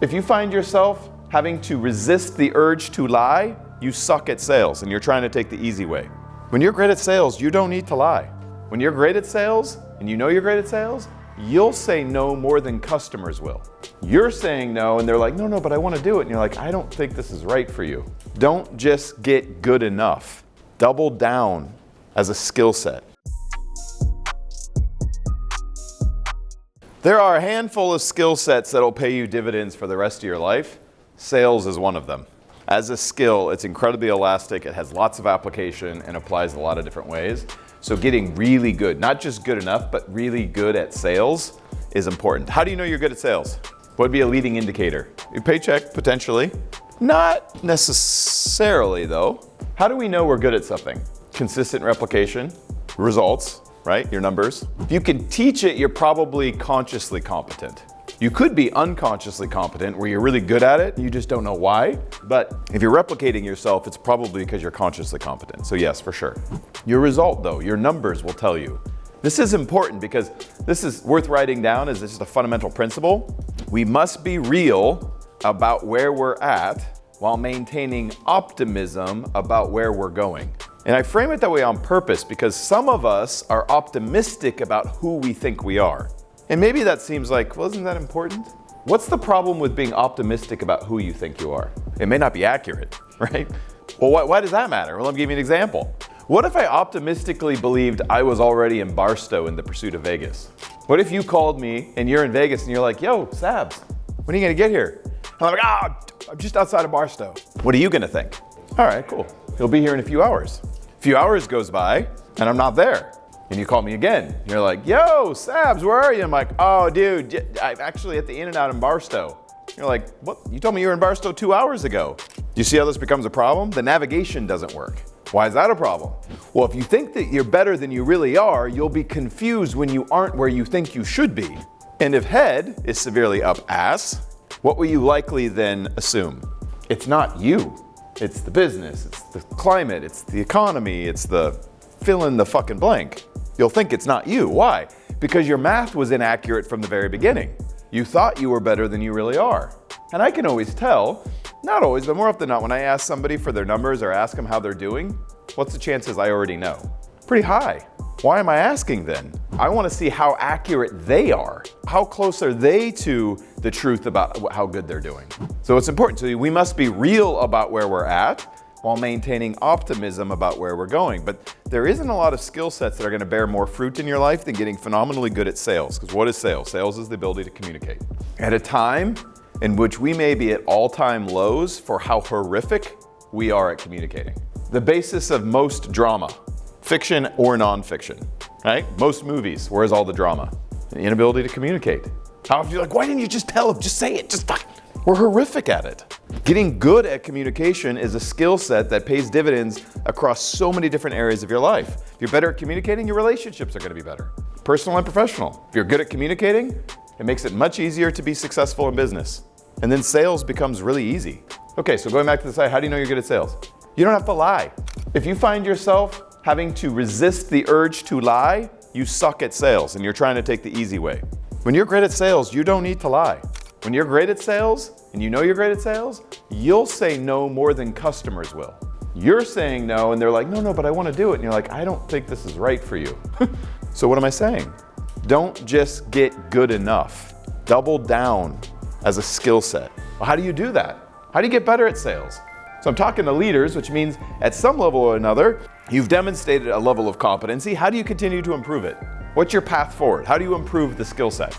If you find yourself having to resist the urge to lie, you suck at sales and you're trying to take the easy way. When you're great at sales, you don't need to lie. When you're great at sales, and you know you're great at sales, you'll say no more than customers will. You're saying no, and they're like, no, but I want to do it. And you're like, I don't think this is right for you. Don't just get good enough. Double down as a skill set. There are a handful of skill sets that'll pay you dividends for the rest of your life. Sales is one of them. As a skill, it's incredibly elastic. It has lots of application and applies a lot of different ways. So getting really good, not just good enough, but really good at sales is important. How do you know you're good at sales? What would be a leading indicator? Your paycheck, potentially. Not necessarily, though. How do we know we're good at something? Consistent replication, results, right? Your numbers. If you can teach it, you're probably consciously competent. You could be unconsciously competent where you're really good at it and you just don't know why. But if you're replicating yourself, it's probably because you're consciously competent. So yes, for sure. Your result though, your numbers will tell you. This is important because this is worth writing down as this is a fundamental principle. We must be real about where we're at while maintaining optimism about where we're going. And I frame it that way on purpose because some of us are optimistic about who we think we are. And maybe that seems like, well, isn't that important? What's the problem with being optimistic about who you think you are? It may not be accurate, right? Well, why does that matter? Well, let me give you an example. What if I optimistically believed I was already in Barstow in the pursuit of Vegas? What if you called me and you're in Vegas and you're like, yo, Sabs, when are you gonna get here? And I'm like, I'm just outside of Barstow. What are you gonna think? All right, cool. He'll be here in a few hours. A few hours goes by and I'm not there. And you call me again. You're like, yo, Sabs, where are you? I'm like, oh, dude, I'm actually at the In-N-Out in Barstow. You're like, what? You told me you were in Barstow 2 hours ago. Do you see how this becomes a problem? The navigation doesn't work. Why is that a problem? Well, if you think that you're better than you really are, you'll be confused when you aren't where you think you should be. And if head is severely up ass, what will you likely then assume? It's not you. It's the business, it's the climate, it's the economy, it's the fill in the fucking blank. You'll think it's not you. Why? Because your math was inaccurate from the very beginning. You thought you were better than you really are. And I can always tell, not always, but more often than not, when I ask somebody for their numbers or ask them how they're doing, what's the chances I already know? Pretty high. Why am I asking then? I want to see how accurate they are. How close are they to the truth about how good they're doing? So it's important to you. We must be real about where we're at while maintaining optimism about where we're going. But there isn't a lot of skill sets that are going to bear more fruit in your life than getting phenomenally good at sales. Because what is sales? Sales is the ability to communicate. At a time in which we may be at all-time lows for how horrific we are at communicating. The basis of most drama, fiction or nonfiction, right? Most movies, where's all the drama? The inability to communicate. How if you're like, why didn't you just tell him? Just say it, just fucking. We're horrific at it. Getting good at communication is a skill set that pays dividends across so many different areas of your life. If you're better at communicating, your relationships are going to be better, personal and professional. If you're good at communicating, it makes it much easier to be successful in business. And then sales becomes really easy. Okay, so going back to the side, how do you know you're good at sales? You don't have to lie. If you find yourself having to resist the urge to lie, you suck at sales and you're trying to take the easy way. When you're great at sales, you don't need to lie. When you're great at sales, and you know you're great at sales, you'll say no more than customers will. You're saying no, and they're like, no, but I want to do it. And you're like, I don't think this is right for you. So what am I saying? Don't just get good enough. Double down as a skill set. Well, how do you do that? How do you get better at sales? So I'm talking to leaders, which means at some level or another, you've demonstrated a level of competency. How do you continue to improve it? What's your path forward? How do you improve the skill set?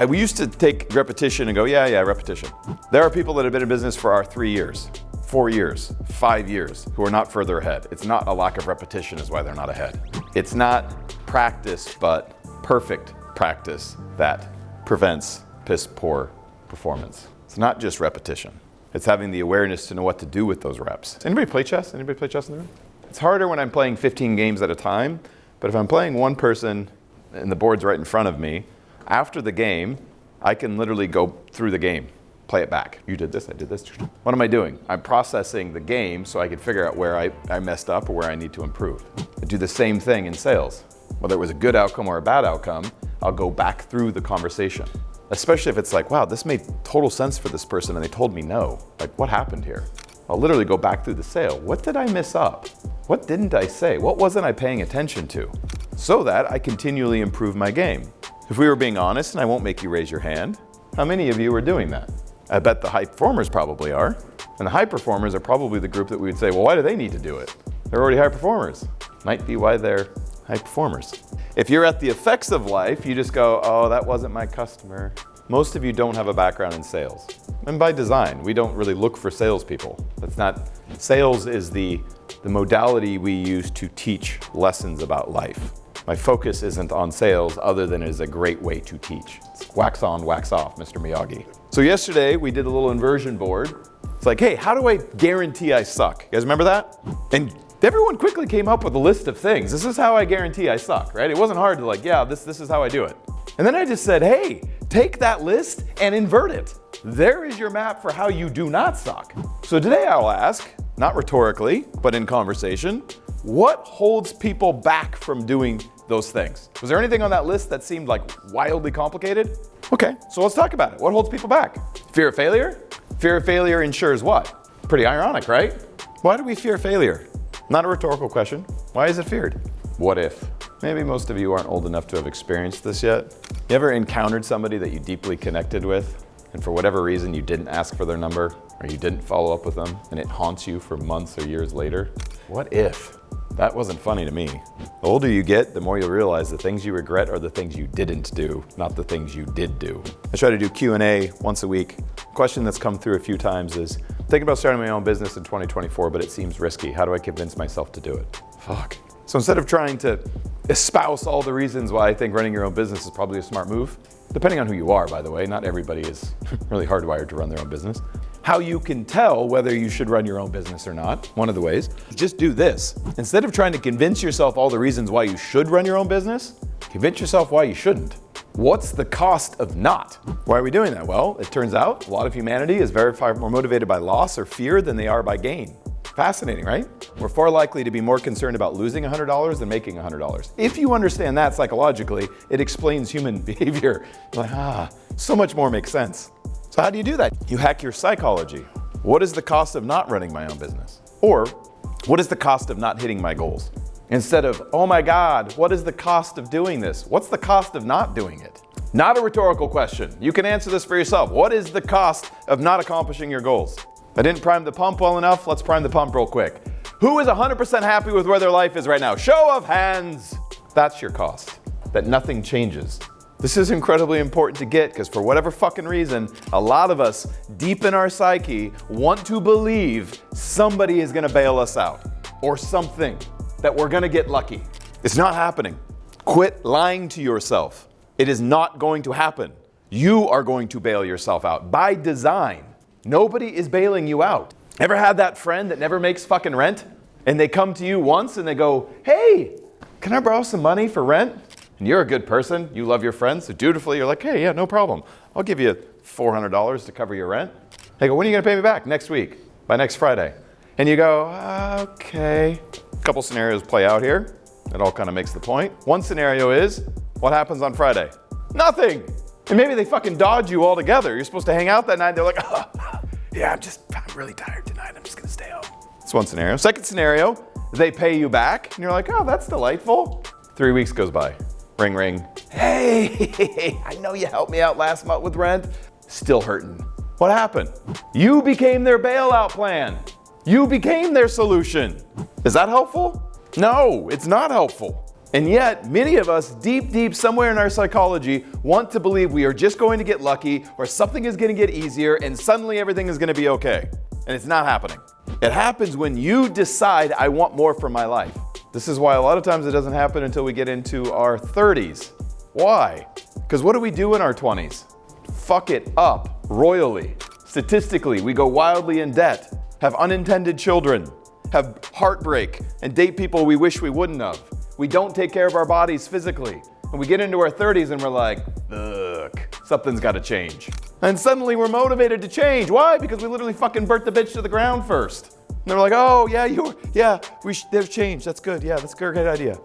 We used to take repetition and go, yeah, repetition. There are people that have been in business for our 3 years, 4 years, 5 years, who are not further ahead. It's not a lack of repetition is why they're not ahead. It's not practice, but perfect practice that prevents piss poor performance. It's not just repetition. It's having the awareness to know what to do with those reps. Anybody play chess? Anybody play chess in the room? It's harder when I'm playing 15 games at a time, but if I'm playing one person and the board's right in front of me, after the game, I can literally go through the game, play it back. You did this, I did this. What am I doing? I'm processing the game so I can figure out where I messed up or where I need to improve. I do the same thing in sales. Whether it was a good outcome or a bad outcome, I'll go back through the conversation. Especially if it's like, wow, this made total sense for this person and they told me no. Like, what happened here? I'll literally go back through the sale. What did I miss up? What didn't I say? What wasn't I paying attention to? So that I continually improve my game. If we were being honest, and I won't make you raise your hand, how many of you are doing that? I bet the high performers probably are. And the high performers are probably the group that we would say, well, why do they need to do it? They're already high performers. Might be why they're high performers. If you're at the effects of life, you just go, oh, that wasn't my customer. Most of you don't have a background in sales. And by design, we don't really look for salespeople. Sales is the modality we use to teach lessons about life. My focus isn't on sales other than it is a great way to teach. It's wax on, wax off, Mr. Miyagi. So yesterday we did a little inversion board. It's like, hey, how do I guarantee I suck? You guys remember that? And everyone quickly came up with a list of things. This is how I guarantee I suck, right? It wasn't hard to like, yeah, this is how I do it. And then I just said, hey, take that list and invert it. There is your map for how you do not suck. So today I'll ask, not rhetorically, but in conversation, what holds people back from doing those things? Was there anything on that list that seemed like wildly complicated? Okay, so let's talk about it. What holds people back? Fear of failure? Fear of failure ensures what? Pretty ironic, right? Why do we fear failure? Not a rhetorical question. Why is it feared? What if? Maybe most of you aren't old enough to have experienced this yet. You ever encountered somebody that you deeply connected with, and for whatever reason you didn't ask for their number, or you didn't follow up with them, and it haunts you for months or years later? What if? That wasn't funny to me. The older you get, the more you'll realize the things you regret are the things you didn't do, not the things you did do. I try to do Q&A once a week. A question that's come through a few times is, thinking about starting my own business in 2024, but it seems risky. How do I convince myself to do it? Fuck. So instead of trying to espouse all the reasons why I think running your own business is probably a smart move, depending on who you are, by the way, not everybody is really hardwired to run their own business. How you can tell whether you should run your own business or not, one of the ways, just do this. Instead of trying to convince yourself all the reasons why you should run your own business, convince yourself why you shouldn't. What's the cost of not? Why are we doing that? Well, it turns out a lot of humanity is very far more motivated by loss or fear than they are by gain. Fascinating, right? We're far likely to be more concerned about losing $100 than making $100. If you understand that psychologically, it explains human behavior. You're like, so much more makes sense. So how do you do that? You hack your psychology. What is the cost of not running my own business? Or what is the cost of not hitting my goals? Instead of, oh my God, what is the cost of doing this? What's the cost of not doing it? Not a rhetorical question. You can answer this for yourself. What is the cost of not accomplishing your goals? I didn't prime the pump well enough. Let's prime the pump real quick. Who is 100% happy with where their life is right now? Show of hands. That's your cost. That nothing changes. This is incredibly important to get because for whatever fucking reason, a lot of us deep in our psyche want to believe somebody is gonna bail us out or something, that we're gonna get lucky. It's not happening. Quit lying to yourself. It is not going to happen. You are going to bail yourself out by design. Nobody is bailing you out. Ever had that friend that never makes fucking rent? And they come to you once and they go, hey, can I borrow some money for rent? And you're a good person, you love your friends, so dutifully you're like, hey, yeah, no problem. I'll give you $400 to cover your rent. They go, when are you gonna pay me back? Next week, by next Friday. And you go, okay. A couple scenarios play out here. It all kind of makes the point. One scenario is, what happens on Friday? Nothing. And maybe they fucking dodge you altogether. You're supposed to hang out that night. They're like, yeah, I'm really tired tonight. I'm just gonna stay home. That's one scenario. Second scenario, they pay you back and you're like, oh, that's delightful. 3 weeks goes by. Ring, ring. Hey, I know you helped me out last month with rent. Still hurting. What happened? You became their bailout plan. You became their solution. Is that helpful? No, it's not helpful. And yet, many of us, deep somewhere in our psychology, want to believe we are just going to get lucky or something is going to get easier and suddenly everything is going to be okay. And it's not happening. It happens when you decide, I want more from my life. This is why a lot of times it doesn't happen until we get into our 30s. Why? Because what do we do in our 20s? Fuck it up royally. Statistically, we go wildly in debt, have unintended children, have heartbreak, and date people we wish we wouldn't have. We don't take care of our bodies physically. And we get into our 30s and we're like, look, something's gotta change. And suddenly we're motivated to change. Why? Because we literally fucking burnt the bitch to the ground first. And they're like, oh, there's change. That's good. Yeah, that's a great idea.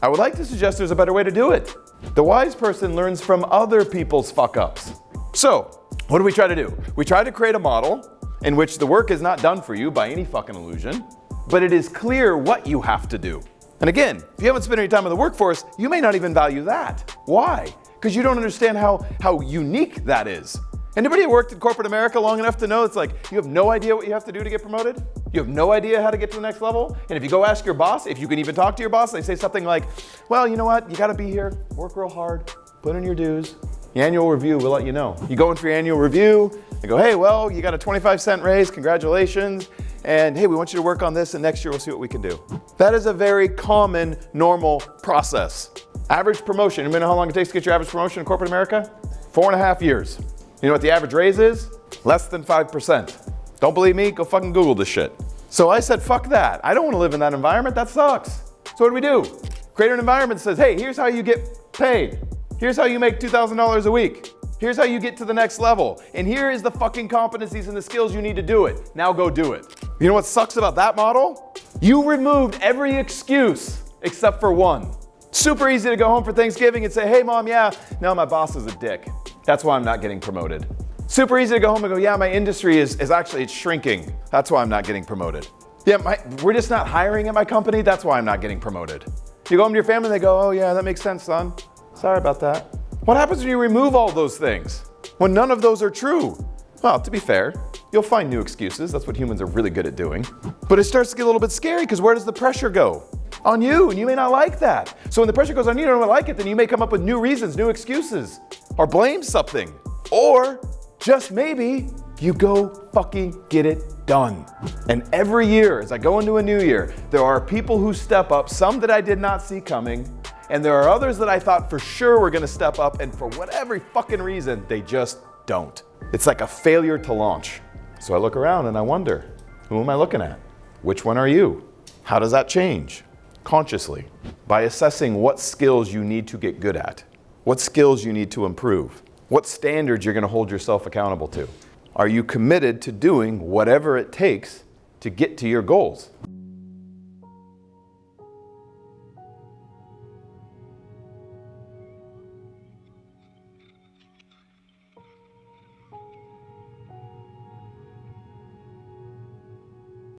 I would like to suggest there's a better way to do it. The wise person learns from other people's fuck ups. So, what do we try to do? We try to create a model in which the work is not done for you by any fucking illusion, but it is clear what you have to do. And again, if you haven't spent any time in the workforce, you may not even value that. Why? Because you don't understand how unique that is. Anybody worked in corporate America long enough to know it's like you have no idea what you have to do to get promoted? You have no idea how to get to the next level? And if you go ask your boss, if you can even talk to your boss, they say something like, well, you know what? You gotta be here, work real hard, put in your dues. The annual review will let you know. You go in for your annual review, they go, hey, well, you got a 25-cent raise, congratulations. And hey, we want you to work on this and next year we'll see what we can do. That is a very common, normal process. Average promotion, you know how long it takes to get your average promotion in corporate America? 4.5 years. You know what the average raise is? Less than 5%. Don't believe me? Go fucking Google this shit. So I said, fuck that. I don't want to live in that environment. That sucks. So what do? Create an environment that says, hey, here's how you get paid. Here's how you make $2,000 a week. Here's how you get to the next level. And here is the fucking competencies and the skills you need to do it. Now go do it. You know what sucks about that model? You removed every excuse except for one. Super easy to go home for Thanksgiving and say, hey mom, yeah, no, my boss is a dick. That's why I'm not getting promoted. Super easy to go home and go, yeah, my industry is actually it's shrinking. That's why I'm not getting promoted. Yeah, we're just not hiring at my company. That's why I'm not getting promoted. You go home to your family and they go, oh yeah, that makes sense, son. Sorry about that. What happens when you remove all those things? When none of those are true? Well, to be fair, you'll find new excuses. That's what humans are really good at doing. But it starts to get a little bit scary because where does the pressure go? On you, and you may not like that. So when the pressure goes on you, you don't like it, then you may come up with new reasons, new excuses, or blame something. Or just maybe you go fucking get it done. And every year, as I go into a new year, there are people who step up, some that I did not see coming, and there are others that I thought for sure were gonna step up, and for whatever fucking reason, they just don't. It's like a failure to launch. So I look around and I wonder, who am I looking at? Which one are you? How does that change? Consciously, by assessing what skills you need to get good at, what skills you need to improve, what standards you're gonna hold yourself accountable to. Are you committed to doing whatever it takes to get to your goals?